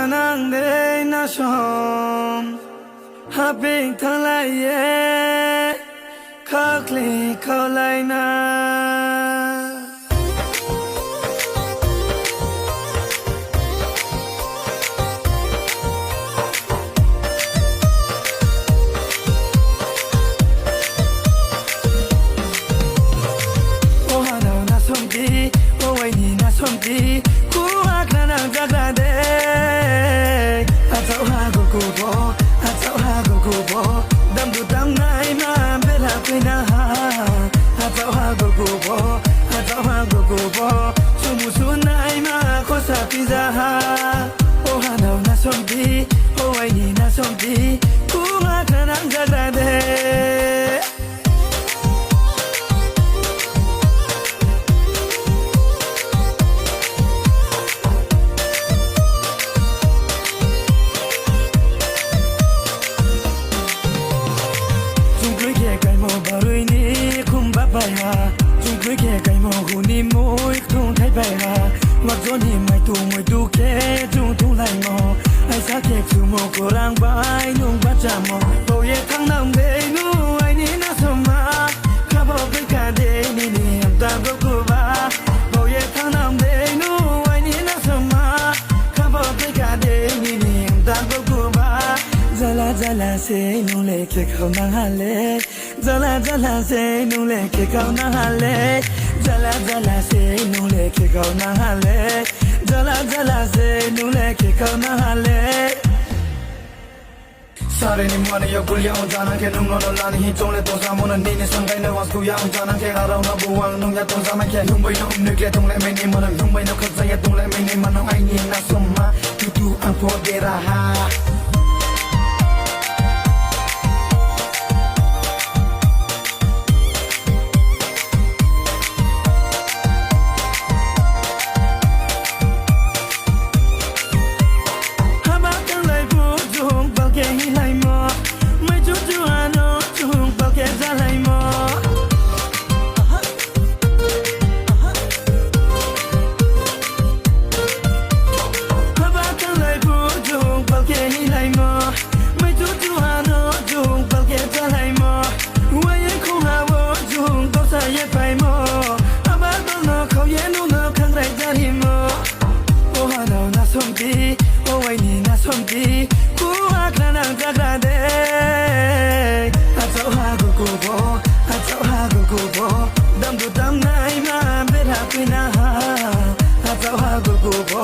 nang de na shom habing thalai ye khakli kholai na somdi ku akana jaga de atau ha go bo dam du dam nai ma bela pina ha atau ha go bo sumu sunai ma ko sa pizza ha oh ha na somdi oh ai ni na somdi ku akana jaga de chung quý khe cây mò hù ni môi không thấy bài hà mặc gió ni mai tu khe chung thu lại mò ai xa khe chú mò cô lang bay nung bắt chạm mò bầu ye thăng nằm để nu ai ni na sớm mà khá bỏ với cả để ni em ta gốc cô ba bầu ye thăng nằm để nu ai ni na sớm mà khá bỏ với cả để ni em ta gốc cô ba zala se nu le khe khao na ha le Zala se nu le ke kau na hale Zala se nu le ke kau na hale Zala se nu le ke kau na hale Sare ni mwana yo kulia onjana ke nung no la ni chong le to sa mona ni ni sang kai na was ku ya onjana ke ra ra na bu wang nung ya to sa ma ke nung bai no ne ke tong le me ni mona nung bai no kha sa ya tong le me ni mona ai ni na somma tu an po de ra ha somdi ku akana jaga de atau ha go bo dam du dam nai ma bela pina ha atau ha go bo